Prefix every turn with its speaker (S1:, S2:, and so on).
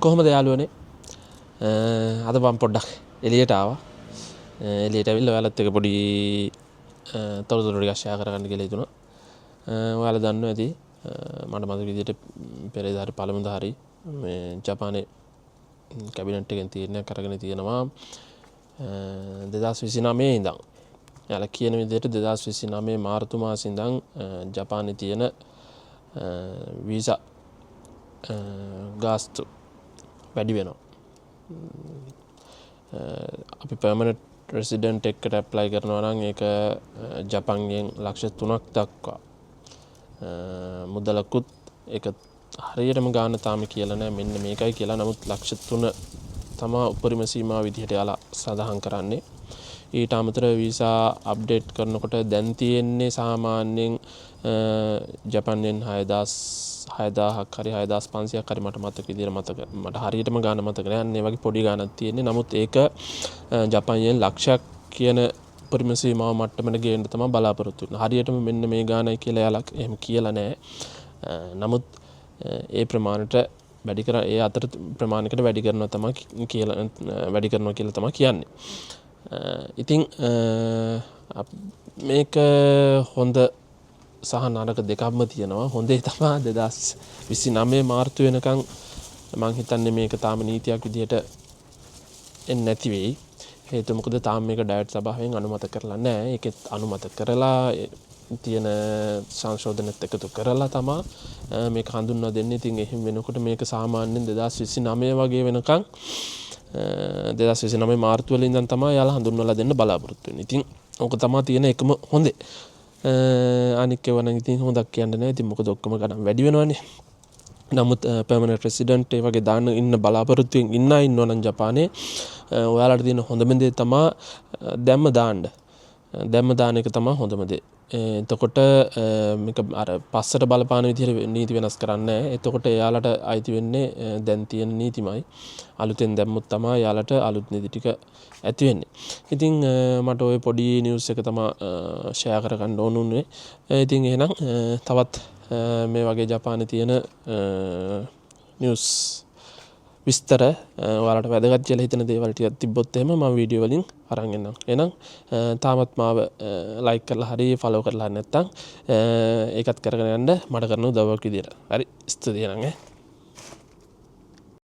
S1: කොහොමද යාළුවනේ? අද මම පොඩ්ඩක් එළියට ආවා. එළියට ඇවිල්ලා ඔයාලත් එක්ක පොඩි තොරතුරු ටිකක් ෂෙයා කරගන්න කියලා හිතුණා. ඔයාලා දන්නවා ඇති මට මතක විදිහට පෙරේදා හරි පළමුදා හරි මේ ජපානයේ කැබිනට් එකෙන් තීරණයක් අරගෙන තියෙනවා 2029 ඉඳන්. එයාලා කියන විදිහට 2029 මාර්තු මාසේ ඉඳන් ජපානයේ තියෙන වීසා ගාස්තු වැඩි වෙනවා. අපි පර්මනන්ට් රෙසිඩන්ට් එකට ඇප්ලයි කරනවා නම් ඒක ජපාන් යෙන් ලක්ෂ 3ක් දක්වා මුදලකුත් ඒක හරියටම ගාන තාම කියලා නැහැ මෙන්න මේකයි කියලා. නමුත් ලක්ෂ 3 තමයි උපරිම සීමාව විදිහට යාලා සඳහන් කරන්නේ. ඊට අමතරව වීසා අප්ඩේට් කරනකොට දැන් තියෙන්නේ සාමාන්‍යයෙන් ජපාන්යෙන් 6000ක් හරි 6500ක් හරි මට මතක විදිහට මට හරියටම ගාන මතක නෑ. අන්න ඒ වගේ පොඩි ගානක් තියෙන්නේ. නමුත් ඒක ජපාන්යෙන් ලක්ෂයක් කියන උපරිම සීමාව මට්ටමට ගේන්න තමයි බලාපොරොත්තු වෙන්නේ. හරියටම මෙන්න මේ ගානයි කියලා යාලා එහෙම කියලා නෑ. නමුත් ඒ ප්‍රමාණයට වැඩි කර ඒ අතර ප්‍රමාණයකට වැඩි කරනවා තමයි කියලා තමයි කියන්නේ. ඉතින් මේක හොඳ සහ නරක දෙකක්ම තියෙනවා. හොඳේ තමයි 2029 මාර්තු වෙනකන් මම හිතන්නේ මේක තාම නීතියක් විදිහට එන්නේ නැති වෙයි. හේතුව මොකද තාම මේක ඩයට් සභාවෙන් අනුමත කරලා නැහැ. ඒකෙත් අනුමත කරලා තියෙන සංශෝධනත් එකතු කරලා තමයි මේක හඳුන්වා දෙන්නේ. ඉතින් එහෙම වෙනකොට මේක සාමාන්‍යයෙන් 2029 වගේ වෙනකන් 2029 මාර්තු වල ඉඳන් තමයි යාලා හඳුන්වලා දෙන්න බලාපොරොත්තු වෙන්නේ. ඉතින් ඕක තමයි තියෙන එකම හොඳේ. අනික ඒවා නම් ඉතින් හොඳක් කියන්න නෑ. ඉතින් මොකද ඔක්කොම ගණන් වැඩි වෙනවනේ. නමුත් පර්මනන්ට් රෙසිඩන්ට් ඒ වගේ දාන්න ඉන්න බලාපොරොත්තුෙන් ඉන්නවනම් ජපානයේ ඔයාලට තියෙන හොඳම දේ තමයි දැම්ම දාන්න. දැම්ම දාන එක තමයි හොඳම දේ. එතකොට මේක අර පස්සට බලපාන විදිහට නීති වෙනස් කරන්නේ නැහැ. එතකොට එයාලට අයිති වෙන්නේ දැන් තියෙන නීතිමයි. අලුතෙන් දැම්මොත් තමයි එයාලට අලුත් නීති ටික ඇති වෙන්නේ. ඉතින් මට ওই පොඩි නිවුස් එක තමයි ෂෙයා කරගන්න ඕන උනේ. ඉතින් එහෙනම් තවත් මේ වගේ ජපානයේ තියෙන නිවුස් විස්තර ඔයාලට වැදගත් කියලා හිතන දේවල් ටිකක් තිබ්බොත් එහෙම මම වීඩියෝ වලින් අරන් එන්නම්. එහෙනම් තාමත් මාව ලයික් කරලා හරි ෆලෝ කරලා නැත්නම් ඒකත් කරගෙන යන්න මට කරන උදව්වක් විදියට. හරි ස්තුතියි නං.